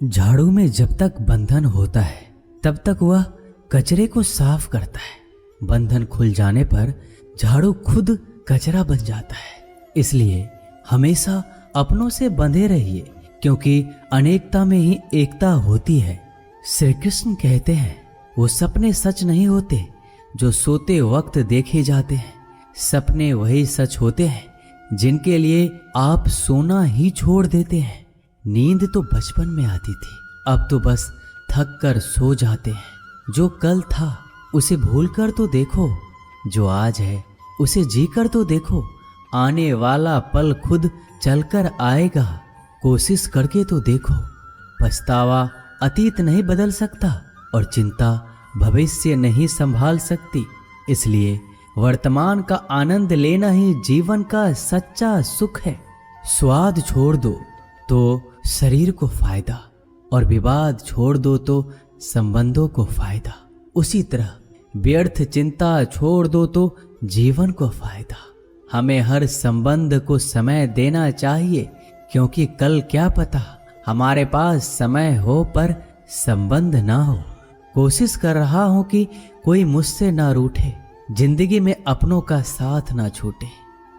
झाड़ू में जब तक बंधन होता है तब तक वह कचरे को साफ करता है। बंधन खुल जाने पर झाड़ू खुद कचरा बन जाता है। इसलिए हमेशा अपनों से बंधे रहिए, क्योंकि अनेकता में ही एकता होती है। श्री कृष्ण कहते हैं, वो सपने सच नहीं होते जो सोते वक्त देखे जाते हैं। सपने वही सच होते हैं जिनके लिए आप सोना ही छोड़ देते हैं। नींद तो बचपन में आती थी, अब तो बस थक कर सो जाते हैं। जो कल था उसे भूल कर तो देखो, जो आज है उसे जी कर तो देखो। आने वाला पल खुद चलकर आएगा, कोशिश करके तो देखो। पछतावा अतीत नहीं बदल सकता और चिंता भविष्य नहीं संभाल सकती। इसलिए वर्तमान का आनंद लेना ही जीवन का सच्चा सुख है। स्वाद छोड़ दो तो शरीर को फायदा, और विवाद छोड़ दो तो संबंधों को फायदा। उसी तरह व्यर्थ चिंता छोड़ दो तो जीवन को फायदा। हमें हर संबंध को समय देना चाहिए, क्योंकि कल क्या पता हमारे पास समय हो पर संबंध ना हो। कोशिश कर रहा हूं कि कोई मुझसे ना रूठे, जिंदगी में अपनों का साथ ना छूटे।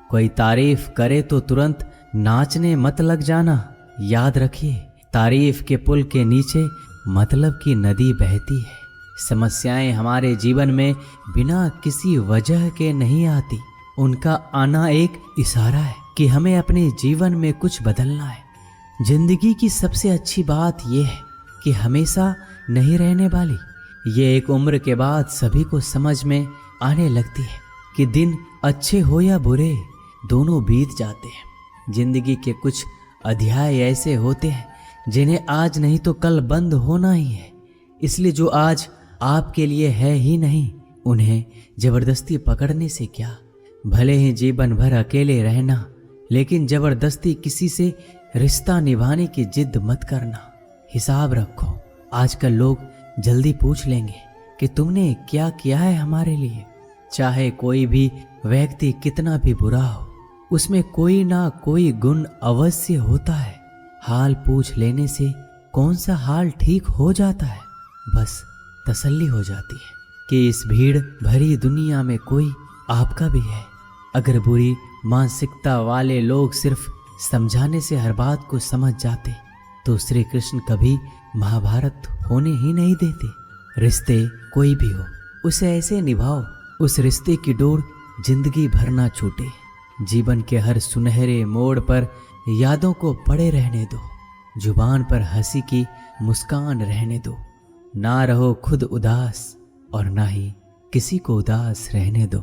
कोई तारीफ करे तो तुरंत नाचने मत लग जाना। याद रखिए, तारीफ के पुल के नीचे मतलब की नदी बहती है। समस्याएं हमारे जीवन में बिना किसी वजह के नहीं आती। उनका आना एक इशारा है कि हमें अपने जीवन में कुछ बदलना है। जिंदगी की सबसे अच्छी बात यह है कि हमेशा नहीं रहने वाली। ये एक उम्र के बाद सभी को समझ में आने लगती है कि दिन अच्छे हो या बुरे, दोनों बीत जाते हैं। जिंदगी के कुछ अध्याय ऐसे होते हैं जिन्हें आज नहीं तो कल बंद होना ही है। इसलिए जो आज आपके लिए है ही नहीं, उन्हें जबरदस्ती पकड़ने से क्या। भले ही जीवन भर अकेले रहना, लेकिन जबरदस्ती किसी से रिश्ता निभाने की जिद मत करना। हिसाब रखो, आजकल लोग जल्दी पूछ लेंगे कि तुमने क्या किया है हमारे लिए। चाहे कोई भी व्यक्ति कितना भी बुरा हो, उसमें कोई ना कोई गुण अवश्य होता है। हाल पूछ लेने से कौन सा हाल ठीक हो जाता है। बस तसल्ली हो जाती है कि इस भीड़ भरी दुनिया में कोई आपका भी है। अगर बुरी मानसिकता वाले लोग सिर्फ समझाने से हर बात को समझ जाते तो श्री कृष्ण कभी महाभारत होने ही नहीं देते। रिश्ते कोई भी हो, उसे ऐसे निभाओ उस रिश्ते की डोर जिंदगी भर ना छूटे। जीवन के हर सुनहरे मोड़ पर यादों को पड़े रहने दो। जुबान पर हंसी की मुस्कान रहने दो। ना रहो खुद उदास और ना ही किसी को उदास रहने दो।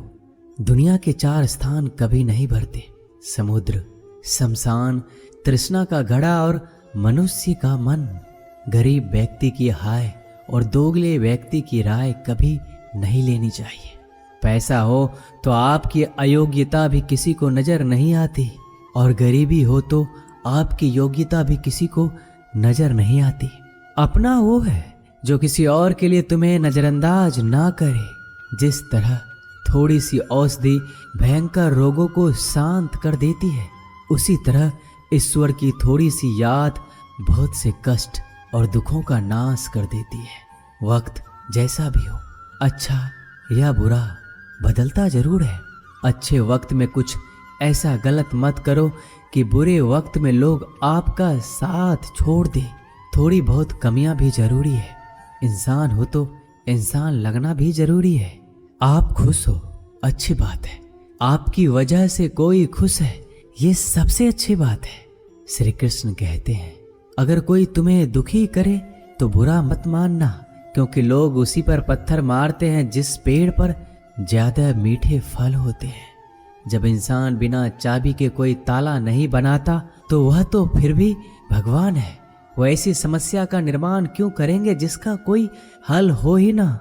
दुनिया के 4 स्थान कभी नहीं भरते, समुद्र, शमशान, तृष्णा का घड़ा और मनुष्य का मन। गरीब व्यक्ति की हाय और दोगले व्यक्ति की राय कभी नहीं लेनी चाहिए। पैसा हो तो आपकी अयोग्यता भी किसी को नजर नहीं आती, और गरीबी हो तो आपकी योग्यता भी किसी को नजर नहीं आती। अपना वो है जो किसी और के लिए तुम्हें नजरअंदाज ना करे। जिस तरह थोड़ी सी औषधि भयंकर रोगों को शांत कर देती है, उसी तरह ईश्वर की थोड़ी सी याद बहुत से कष्ट और दुखों का नाश कर देती है। वक्त जैसा भी हो, अच्छा या बुरा, बदलता जरूर है। अच्छे वक्त में कुछ ऐसा गलत मत करो कि बुरे वक्त में लोग आपका साथ छोड़ दें। थोड़ी बहुत कमियां भी जरूरी है। इंसान हो तो इंसान लगना भी जरूरी है। आप खुश हो, अच्छी बात है। आपकी वजह से कोई खुश है, ये सबसे अच्छी बात है। श्री कृष्ण कहते हैं, अगर कोई तुम्हें दुखी करे तो बुरा मत मानना, क्योंकि लोग उसी पर पत्थर मारते हैं जिस पेड़ पर ज्यादा मीठे फल होते हैं। जब इंसान बिना चाबी के कोई ताला नहीं बनाता तो वह तो फिर भी भगवान है। वो ऐसी समस्या का निर्माण क्यों करेंगे जिसका कोई हल हो ही ना।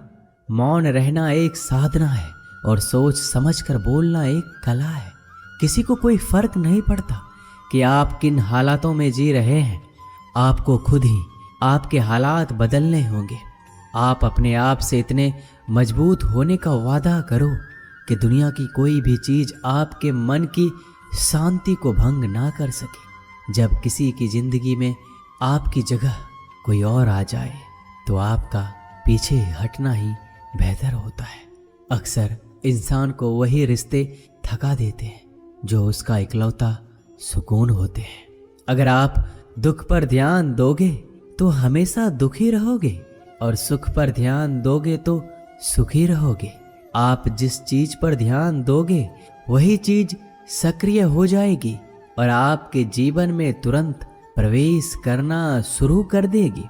मौन रहना एक साधना है और सोच समझकर बोलना एक कला है। किसी को कोई फर्क नहीं पड़ता कि आप किन हालातों में जी रहे हैं। आपको खुद ही आपके हालात बदलने होंगे। आप अपने आप से इतने मजबूत होने का वादा करो कि दुनिया की कोई भी चीज आपके मन की शांति को भंग ना कर सके। जब किसी की जिंदगी में आपकी जगह कोई और आ जाए तो आपका पीछे हटना ही बेहतर होता है। अक्सर इंसान को वही रिश्ते थका देते हैं जो उसका इकलौता सुकून होते हैं। अगर आप दुख पर ध्यान दोगे तो हमेशा दुखी रहोगे और सुख पर ध्यान दोगे तो सुखी रहोगे। आप जिस चीज पर ध्यान दोगे वही चीज सक्रिय हो जाएगी और आपके जीवन में तुरंत प्रवेश करना शुरू कर देगी।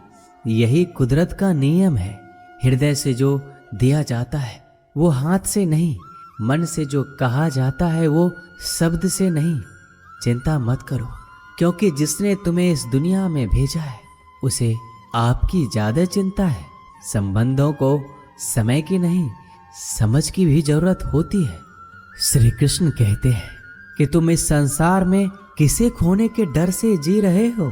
यही कुदरत का नियम है। हृदय से जो दिया जाता है वो हाथ से नहीं, मन से जो कहा जाता है वो शब्द से नहीं। चिंता मत करो, क्योंकि जिसने तुम्हें इस दुनिया में भेजा है उसे आपकी ज्यादा चिंता है। संबंधों को समय की नहीं, समझ की भी जरूरत होती है। श्री कृष्ण कहते हैं कि तुम इस संसार में किसे खोने के डर से जी रहे हो,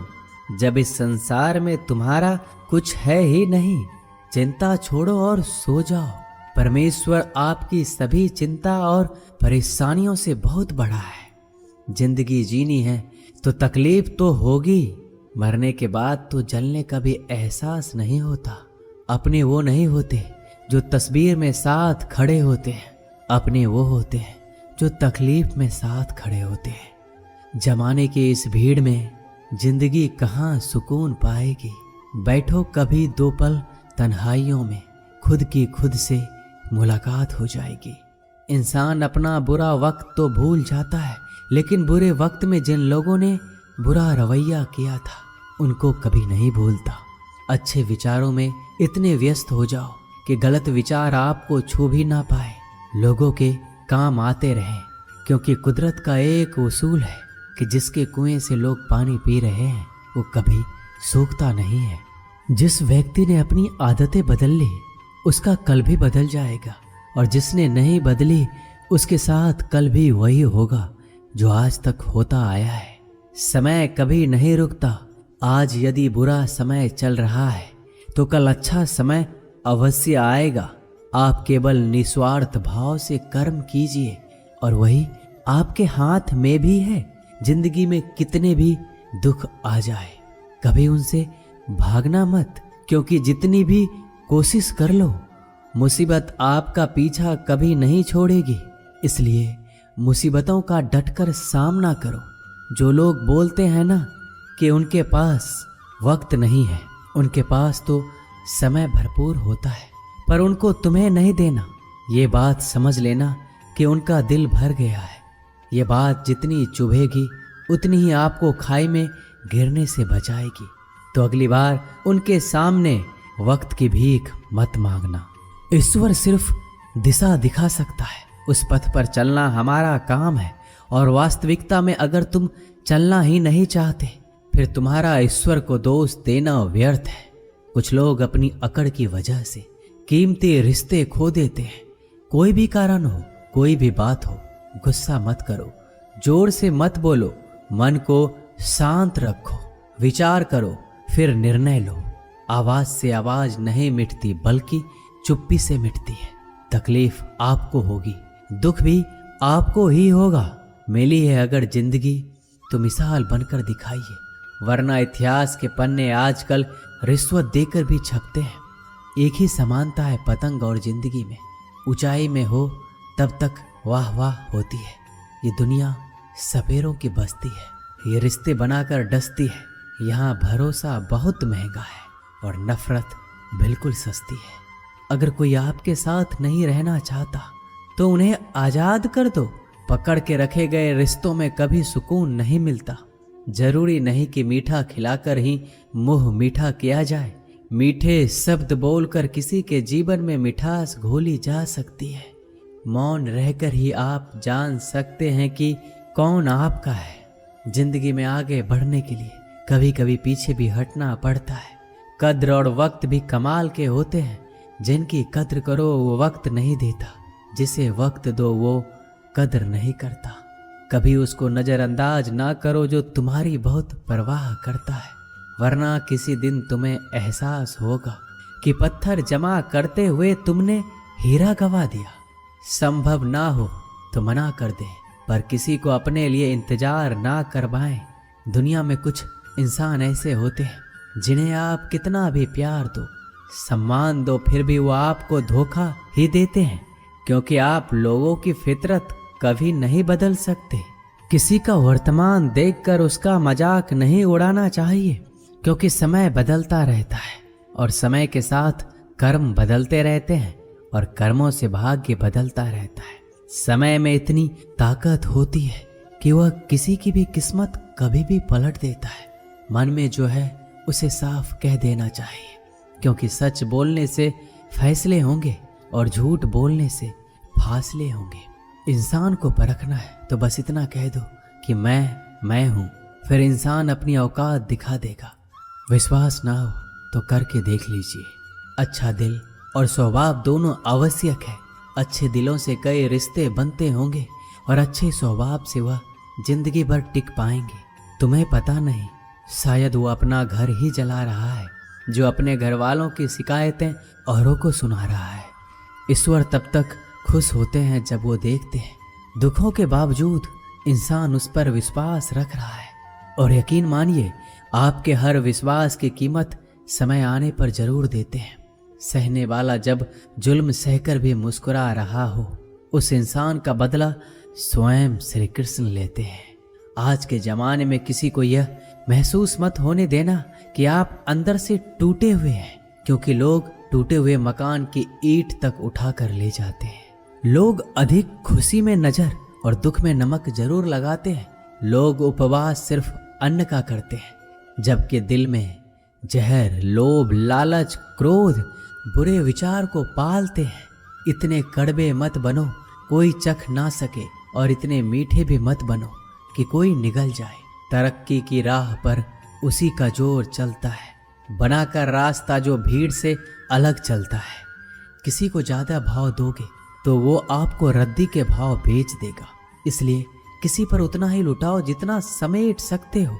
जब इस संसार में तुम्हारा कुछ है ही नहीं। चिंता छोड़ो और सो जाओ। परमेश्वर आपकी सभी चिंता और परेशानियों से बहुत बड़ा है। जिंदगी जीनी है तो तकलीफ तो होगी। मरने के बाद तो जलने का भी एहसास नहीं होता। अपने वो नहीं होते जो तस्वीर में साथ खड़े होते हैं, अपने वो होते हैं जो तकलीफ में साथ खड़े होते हैं। जमाने की इस भीड़ में जिंदगी कहाँ सुकून पाएगी। बैठो कभी दो पल तन्हाइयों में, खुद की खुद से मुलाकात हो जाएगी। इंसान अपना बुरा वक्त तो भूल जाता है, लेकिन बुरे वक्त में जिन लोगों ने बुरा रवैया किया था उनको कभी नहीं भूलता। अच्छे विचारों में इतने व्यस्त हो जाओ कि गलत विचार आपको छू भी ना पाए। लोगों के काम आते रहें, क्योंकि कुदरत का एक उसूल है कि जिसके कुएं से लोग पानी पी रहे हैं वो कभी सूखता नहीं है। जिस व्यक्ति ने अपनी आदतें बदल ली उसका कल भी बदल जाएगा, और जिसने नहीं बदली उसके साथ कल भी वही होगा जो आज तक होता आया है। समय कभी नहीं रुकता। आज यदि बुरा समय चल रहा है तो कल अच्छा समय अवश्य आएगा। आप केवल निस्वार्थ भाव से कर्म कीजिए और वही आपके हाथ में भी है। जिंदगी में कितने भी दुख आ जाए कभी उनसे भागना मत, क्योंकि जितनी भी कोशिश कर लो मुसीबत आपका पीछा कभी नहीं छोड़ेगी। इसलिए मुसीबतों का डटकर सामना करो। जो लोग बोलते हैं ना कि उनके पास वक्त नहीं है, उनके पास तो समय भरपूर होता है, पर उनको तुम्हें नहीं देना। ये बात समझ लेना कि उनका दिल भर गया है। ये बात जितनी चुभेगी उतनी ही आपको खाई में गिरने से बचाएगी। तो अगली बार उनके सामने वक्त की भीख मत मांगना। ईश्वर सिर्फ दिशा दिखा सकता है, उस पथ पर चलना हमारा काम है। और वास्तविकता में अगर तुम चलना ही नहीं चाहते फिर तुम्हारा ईश्वर को दोष देना व्यर्थ है। कुछ लोग अपनी अकड़ की वजह से कीमती रिश्ते खो देते हैं। कोई भी कारण हो, कोई भी बात हो, गुस्सा मत करो, जोर से मत बोलो, मन को शांत रखो, विचार करो, फिर निर्णय लो। आवाज से आवाज नहीं मिटती बल्कि चुप्पी से मिटती है। तकलीफ आपको होगी, दुख भी आपको ही होगा। मिली है अगर जिंदगी तो मिसाल बनकर दिखाइए, वरना इतिहास के पन्ने आजकल रिश्वत देकर भी छपते हैं। एक ही समानता है पतंग और जिंदगी में। ऊंचाई में हो तब तक वाह वाह होती है। ये दुनिया सपेरों की बस्ती है, ये रिश्ते बनाकर डसती है। यहाँ भरोसा बहुत महंगा है और नफरत बिल्कुल सस्ती है। अगर कोई आपके साथ नहीं रहना चाहता तो उन्हें आजाद कर दो। पकड़ के रखे गए रिश्तों में कभी सुकून नहीं मिलता। जरूरी नहीं कि मीठा खिलाकर ही मुंह मीठा किया जाए। मीठे शब्द बोलकर किसी के जीवन में मिठास घोली जा सकती है। मौन रहकर ही आप जान सकते हैं कि कौन आपका है। जिंदगी में आगे बढ़ने के लिए कभी कभी पीछे भी हटना पड़ता है। कद्र और वक्त भी कमाल के होते हैं। जिनकी कद्र करो वो वक्त नहीं देता, जिसे वक्त दो वो कद्र नहीं करता। कभी उसको नजरअंदाज ना करो जो तुम्हारी बहुत परवाह करता है, वरना किसी दिन तुम्हें एहसास होगा कि पत्थर जमा करते हुए तुमने हीरा गवा दिया। संभव ना हो तो मना कर दे, पर किसी को अपने लिए इंतजार ना करवाएं। दुनिया में कुछ इंसान ऐसे होते हैं जिन्हें आप कितना भी प्यार दो, सम्मान दो, फिर भी वो आपको धोखा ही देते हैं, क्योंकि आप लोगों की फितरत कभी नहीं बदल सकते। किसी का वर्तमान देखकर उसका मजाक नहीं उड़ाना चाहिए, क्योंकि समय बदलता रहता है और समय के साथ कर्म बदलते रहते हैं और कर्मों से भाग्य बदलता रहता है। समय में इतनी ताकत होती है कि वह किसी की भी किस्मत कभी भी पलट देता है। मन में जो है उसे साफ कह देना चाहिए, क्योंकि सच बोलने से फैसले होंगे और झूठ बोलने से फासले होंगे। इंसान को परखना है तो बस इतना कह दो कि मैं हूं, फिर इंसान अपनी औकात दिखा देगा। विश्वास ना हो तो करके देख लीजिए। अच्छा दिल और स्वभाव दोनों आवश्यक है। अच्छे दिलों से कई रिश्ते बनते होंगे और अच्छे स्वभाव से वह जिंदगी भर टिक पाएंगे। तुम्हें पता नहीं, शायद वो अपना घर ही जला रहा है जो अपने घर वालों की शिकायतें औरों को सुना रहा है। ईश्वर तब तक खुश होते हैं जब वो देखते हैं दुखों के बावजूद इंसान उस पर विश्वास रख रहा है। और यकीन मानिए, आपके हर विश्वास की कीमत समय आने पर जरूर देते हैं। सहने वाला जब जुल्म सहकर भी मुस्कुरा रहा हो, उस इंसान का बदला स्वयं श्री कृष्ण लेते हैं। आज के जमाने में किसी को यह महसूस मत होने देना कि आप अंदर से टूटे हुए हैं, क्योंकि लोग टूटे हुए मकान की ईंट तक उठा कर ले जाते हैं। लोग अधिक खुशी में नजर और दुख में नमक जरूर लगाते हैं। लोग उपवास सिर्फ अन्न का करते हैं, जबकि दिल में जहर, लोभ, लालच, क्रोध, बुरे विचार को पालते हैं। इतने कड़वे मत बनो कोई चख ना सके, और इतने मीठे भी मत बनो कि कोई निगल जाए। तरक्की की राह पर उसी का जोर चलता है, बनाकर रास्ता जो भीड़ से अलग चलता है। किसी को ज्यादा भाव दोगे तो वो आपको रद्दी के भाव बेच देगा। इसलिए किसी पर उतना ही लुटाओ जितना समेट सकते हो।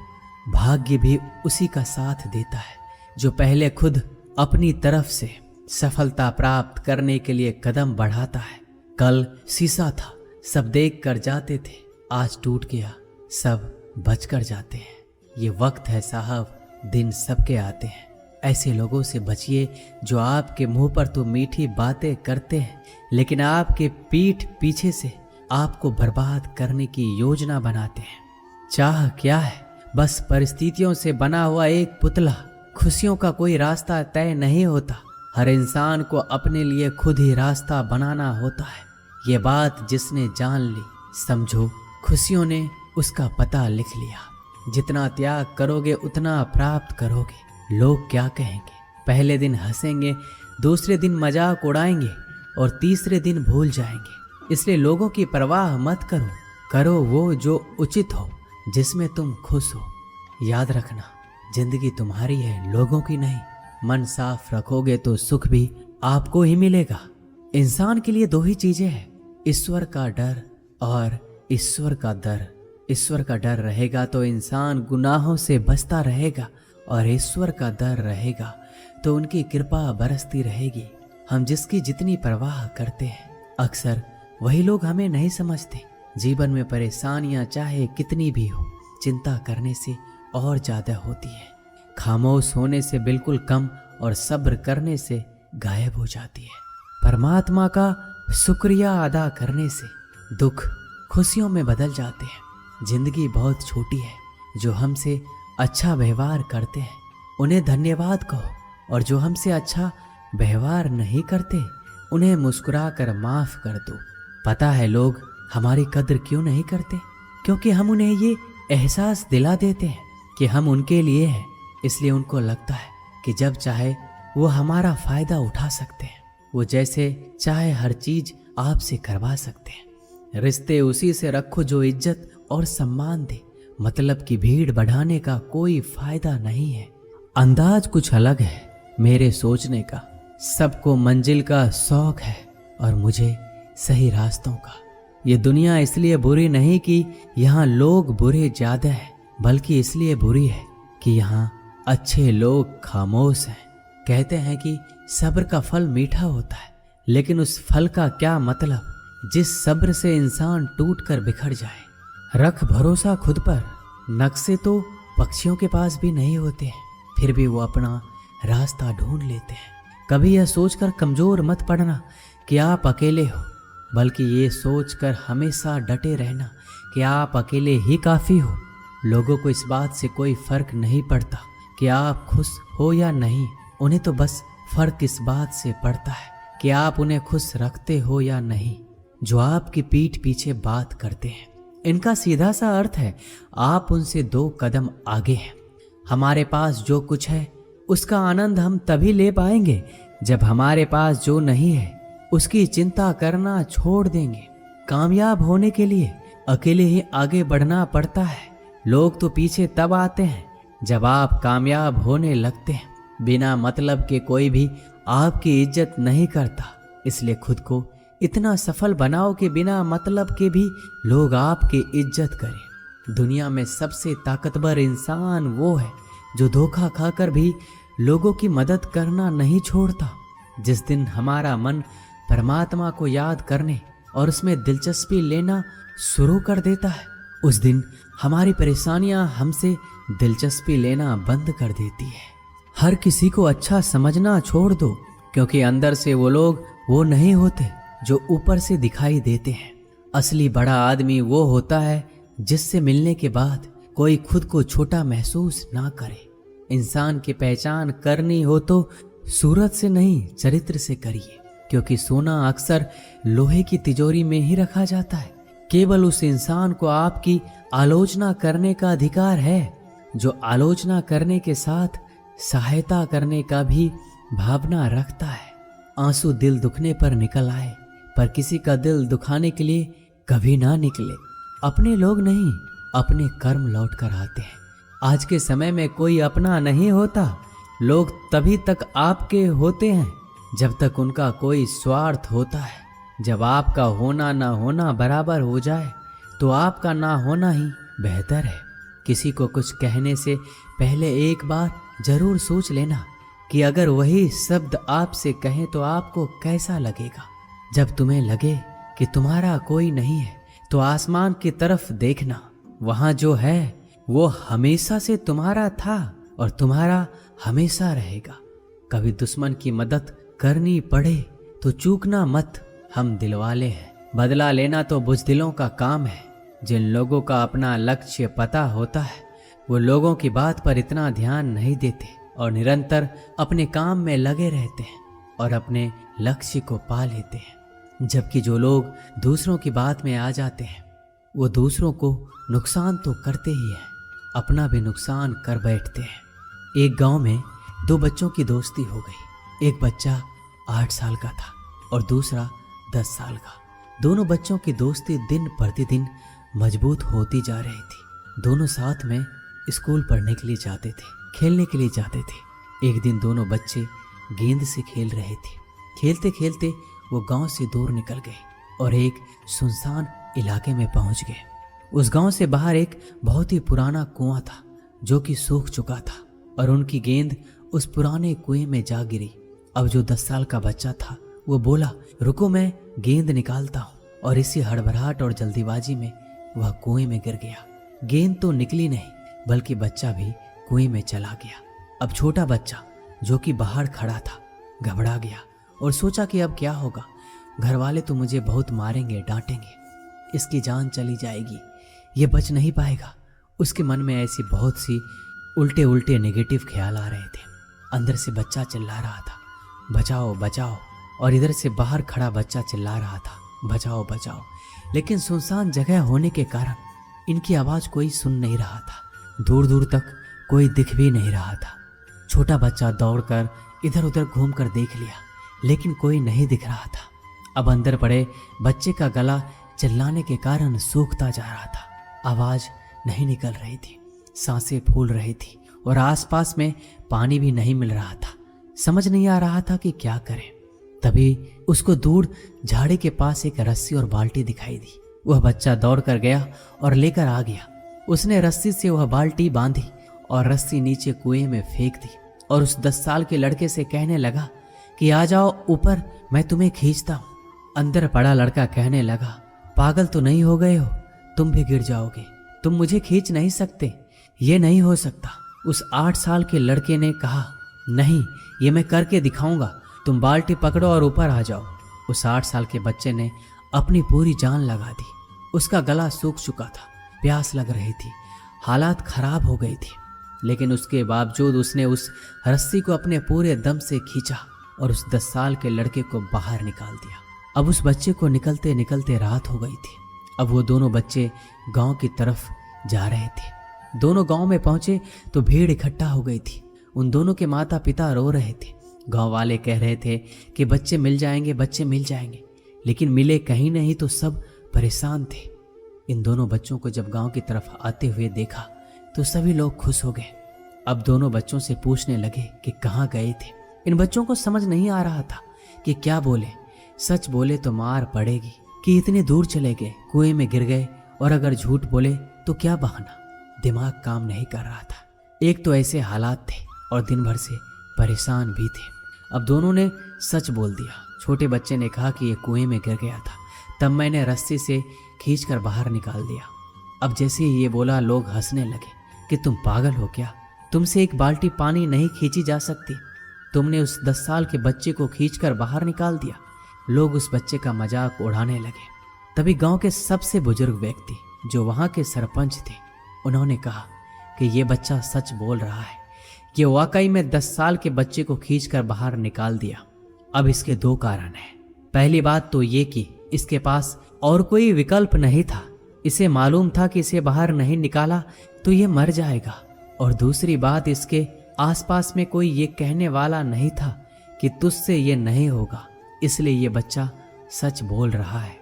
भाग्य भी उसी का साथ देता है जो पहले खुद अपनी तरफ से सफलता प्राप्त करने के लिए कदम बढ़ाता है। कल शीशा था, सब देख कर जाते थे, आज टूट गया, सब बच कर जाते हैं। ये वक्त है साहब, दिन सबके आते हैं। ऐसे लोगों से बचिए जो आपके मुंह पर तो मीठी बातें करते हैं, लेकिन आपके पीठ पीछे से आपको बर्बाद करने की योजना बनाते हैं। चाह क्या है? बस परिस्थितियों से बना हुआ एक पुतला। खुशियों का कोई रास्ता तय नहीं होता, हर इंसान को अपने लिए खुद ही रास्ता बनाना होता है। ये बात जिसने जान ली, समझो खुशियों ने उसका पता लिख लिया। जितना त्याग करोगे उतना प्राप्त करोगे। लोग क्या कहेंगे? पहले दिन हंसेंगे, दूसरे दिन मजाक उड़ाएंगे और तीसरे दिन भूल जाएंगे। इसलिए लोगों की परवाह मत करो, करो वो जो उचित हो, जिसमें तुम खुश हो। याद रखना, जिंदगी तुम्हारी है, लोगों की नहीं। मन साफ रखोगे तो सुख भी आपको ही मिलेगा। इंसान के लिए दो ही चीजें हैं, ईश्वर का डर और ईश्वर का दर। ईश्वर का डर रहेगा तो इंसान गुनाहों से बचता रहेगा, और ईश्वर का डर रहेगा तो उनकी कृपा बरसती रहेगी। हम जिसकी जितनी परवाह करते हैं, अक्सर वही लोग हमें नहीं समझते। जीवन में परेशानियां चाहे कितनी भी हो, चिंता करने से और ज्यादा होती है। खामोश होने से बिल्कुल कम और सब्र करने से गायब हो जाती है। परमात्मा का शुक्रिया अदा करने से दुख खुशियों में बदल जाते हैं। जिंदगी बहुत छोटी है, जो हमसे अच्छा व्यवहार करते हैं उन्हें धन्यवाद कहो, और जो हमसे अच्छा व्यवहार नहीं करते उन्हें मुस्कुरा कर माफ कर दो। पता है लोग हमारी कद्र क्यों नहीं करते? क्योंकि हम उन्हें ये एहसास दिला देते हैं कि हम उनके लिए हैं। इसलिए उनको लगता है कि जब चाहे वो हमारा फायदा उठा सकते हैं। वो जैसे चाहे हर चीज आपसे करवा सकते हैं। रिश्ते उसी से रखो जो इज्जत और सम्मान दे। मतलब की भीड़ बढ़ाने का कोई फायदा नहीं है। अंदाज कुछ अलग है मेरे सोचने का। सबको मंजिल का शौक है और मुझे सही रास्तों का। ये दुनिया इसलिए बुरी नहीं कि यहाँ लोग बुरे ज्यादा हैं, बल्कि इसलिए बुरी है कि यहाँ अच्छे लोग खामोश हैं। कहते हैं कि सब्र का फल मीठा होता है, लेकिन उस फल का क्या मतलब जिस सब्र से इंसान टूट कर बिखर जाए। रख भरोसा खुद पर। नक्शे तो पक्षियों के पास भी नहीं होते हैं, फिर भी वो अपना रास्ता ढूंढ लेते हैं। कभी यह सोचकर कमजोर मत पड़ना कि आप अकेले हो, बल्कि ये सोचकर हमेशा डटे रहना कि आप अकेले ही काफ़ी हो। लोगों को इस बात से कोई फर्क नहीं पड़ता कि आप खुश हो या नहीं, उन्हें तो बस फर्क इस बात से पड़ता है कि आप उन्हें खुश रखते हो या नहीं, जो आपकी पीठ पीछे बात करते हैं। इनका सीधा सा अर्थ है आप उनसे 2 कदम आगे हैं। हमारे पास जो कुछ है उसका आनंद हम तभी ले पाएंगे जब हमारे पास जो नहीं है उसकी चिंता करना छोड़ देंगे। कामयाब होने के लिए अकेले ही आगे बढ़ना पड़ता है। लोग तो पीछे तब आते हैं जब आप कामयाब होने लगते हैं। बिना मतलब के कोई भी आपकी इज्जत नहीं करता, इसलिए खुद को इतना सफल बनाओ कि बिना मतलब के भी लोग आपकी इज्जत करें। दुनिया में सबसे ताकतवर इंसान वो है जो धोखा खाकर भी लोगों की मदद करना नहीं छोड़ता। जिस दिन हमारा मन परमात्मा को याद करने और उसमें दिलचस्पी लेना शुरू कर देता है, उस दिन हमारी परेशानियां हमसे दिलचस्पी लेना बंद कर देती है। हर किसी को अच्छा समझना छोड़ दो, क्योंकि अंदर से वो लोग वो नहीं होते जो ऊपर से दिखाई देते हैं। असली बड़ा आदमी वो होता है जिससे मिलने के बाद कोई खुद को छोटा महसूस ना करे। इंसान की पहचान करनी हो तो सूरत से नहीं, चरित्र से करिए, क्योंकि सोना अक्सर लोहे की तिजोरी में ही रखा जाता है। केवल उस इंसान को आपकी आलोचना करने का अधिकार है जो आलोचना करने के साथ सहायता करने का भी भावना रखता है। आंसू दिल दुखने पर निकल आए, पर किसी का दिल दुखाने के लिए कभी ना निकले। अपने लोग नहीं, अपने कर्म लौट कर आते हैं। आज के समय में कोई अपना नहीं होता। लोग तभी तक आपके होते हैं जब तक उनका कोई स्वार्थ होता है। जब आपका होना ना होना बराबर हो जाए तो आपका ना होना ही बेहतर है। किसी को कुछ कहने से पहले एक बार जरूर सोच लेना कि अगर वही शब्द आपसे कहें तो आपको कैसा लगेगा। जब तुम्हें लगे कि तुम्हारा कोई नहीं है तो आसमान की तरफ देखना, वहां जो है वो हमेशा से तुम्हारा था और तुम्हारा हमेशा रहेगा। कभी दुश्मन की मदद करनी पड़े तो चूकना मत, हम दिलवाले हैं। बदला लेना तो बुज़दिलों का काम है। जिन लोगों का अपना लक्ष्य पता होता है वो लोगों की बात पर इतना ध्यान नहीं देते और निरंतर अपने काम में लगे रहते हैं और अपने लक्ष्य को पा लेते हैं। जबकि जो लोग दूसरों की बात में आ जाते हैं वो दूसरों को नुकसान तो करते ही हैं, अपना भी नुकसान कर बैठते हैं। एक गांव में 2 बच्चों की दोस्ती हो गई। एक बच्चा 8 साल का था और दूसरा 10 साल का। दोनों बच्चों की दोस्ती दिन प्रतिदिन मजबूत होती जा रही थी। दोनों साथ में स्कूल पढ़ने के लिए जाते थे, खेलने के लिए जाते थे। एक दिन दोनों बच्चे गेंद से खेल रहे थे। खेलते खेलते वो गांव से दूर निकल गए और एक सुनसान इलाके में पहुंच गए। उस गांव से बाहर एक बहुत ही पुराना कुआं था जो कि सूख चुका था और उनकी गेंद उस पुराने कुएं में जा गिरी। अब जो 10 साल का बच्चा था वो बोला, रुको मैं गेंद निकालता हूँ, और इसी हड़बड़ाहट और जल्दीबाजी में वह कुएं में गिर गया। गेंद तो निकली नहीं बल्कि बच्चा भी कुएं में चला गया। अब छोटा बच्चा जो कि बाहर खड़ा था घबरा गया और सोचा कि अब क्या होगा। घर वाले तो मुझे बहुत मारेंगे, डांटेंगे, इसकी जान चली जाएगी, ये बच नहीं पाएगा। उसके मन में ऐसी बहुत सी उल्टे उल्टे नेगेटिव ख्याल आ रहे थे। अंदर से बच्चा चिल्ला रहा था, बचाओ बचाओ, और इधर से बाहर खड़ा बच्चा चिल्ला रहा था, बचाओ बचाओ। लेकिन सुनसान जगह होने के कारण इनकी आवाज़ कोई सुन नहीं रहा था। दूर दूर तक कोई दिख भी नहीं रहा था। छोटा बच्चा दौड़कर इधर उधर घूमकर देख लिया, लेकिन कोई नहीं दिख रहा था। अब अंदर पड़े बच्चे का गला चिल्लाने के कारण सूखता जा रहा था। आवाज़ नहीं निकल रही थी, सांसें फूल रही थी और आसपास में पानी भी नहीं मिल रहा था। समझ नहीं आ रहा था कि क्या करें। तभी उसको दूर झाड़ी के पास एक रस्सी और बाल्टी दिखाई दी। वह बच्चा दौड़ कर गया और लेकर आ गया। उसने रस्सी से वह बाल्टी बांधी और रस्सी नीचे कुएं में फेंक दी और उस 10 साल के लड़के से कहने लगा कि आ जाओ ऊपर, मैं तुम्हें खींचता हूँ। अंदर पड़ा लड़का कहने लगा, पागल तो नहीं हो गए हो, तुम भी गिर जाओगे, तुम मुझे खींच नहीं सकते, ये नहीं हो सकता। उस 8 साल के लड़के ने कहा, नहीं, ये मैं करके दिखाऊंगा, तुम बाल्टी पकड़ो और ऊपर आ जाओ। उस 8 साल के बच्चे ने अपनी पूरी जान लगा दी। उसका गला सूख चुका था, प्यास लग रही थी, हालात खराब हो गई थी, लेकिन उसके बावजूद उसने उस रस्सी को अपने पूरे दम से खींचा और उस 10 साल के लड़के को बाहर निकाल दिया। अब उस बच्चे को निकलते निकलते रात हो गई थी। अब वो दोनों बच्चे गांव की तरफ जा रहे थे। दोनों गांव में पहुंचे तो भीड़ इकट्ठा हो गई थी। उन दोनों के माता पिता रो रहे थे। गांव वाले कह रहे थे कि बच्चे मिल जाएंगे, बच्चे मिल जाएंगे, लेकिन मिले कहीं नहीं तो सब परेशान थे। इन दोनों बच्चों को जब गांव की तरफ आते हुए देखा तो सभी लोग खुश हो गए। अब दोनों बच्चों से पूछने लगे कि कहाँ गए थे। इन बच्चों को समझ नहीं आ रहा था कि क्या बोले। सच बोले तो मार पड़ेगी कि इतने दूर चले गए, कुएं में गिर गए, और अगर झूठ बोले तो क्या बहाना। दिमाग काम नहीं कर रहा था। एक तो ऐसे हालात थे और दिन भर से परेशान भी थे। अब दोनों ने सच बोल दिया। छोटे बच्चे ने कहा कि ये कुएं में गिर गया था, तब मैंने रस्सी से खींचकर बाहर निकाल दिया। अब जैसे ही ये बोला, लोग हंसने लगे कि तुम पागल हो क्या, तुमसे एक बाल्टी पानी नहीं खींची जा सकती, तुमने उस 10 साल के बच्चे को खींचकर बाहर निकाल दिया। लोग उस बच्चे का मजाक उड़ाने लगे। तभी गांव के सबसे बुजुर्ग व्यक्ति, जो वहां के सरपंच थे, उन्होंने कहा कि ये बच्चा सच बोल रहा है, ये वाकई में 10 साल के बच्चे को खींचकर बाहर निकाल दिया। अब इसके 2 कारण हैं। पहली बात तो ये कि इसके पास और कोई विकल्प नहीं था। इसे मालूम था कि इसे बाहर नहीं निकाला तो ये मर जाएगा। और दूसरी बात, इसके आसपास में कोई ये कहने वाला नहीं था कि तुझसे ये नहीं होगा, इसलिए ये बच्चा सच बोल रहा है।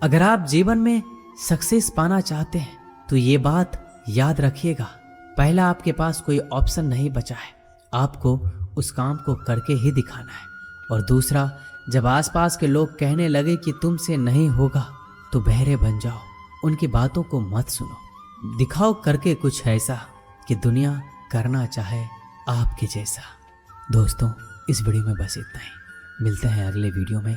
अगर आप जीवन में सक्सेस पाना चाहते हैं तो ये बात याद रखिएगा। पहला, आपके पास कोई ऑप्शन नहीं बचा है, आपको उस काम को करके ही दिखाना है। और दूसरा, जब आसपास के लोग कहने लगे कि तुमसे नहीं होगा तो बहरे बन जाओ, उनकी बातों को मत सुनो। दिखाओ करके कुछ ऐसा कि दुनिया करना चाहे आपके जैसा। दोस्तों, इस वीडियो में बस इतना ही। मिलते हैं अगले वीडियो में।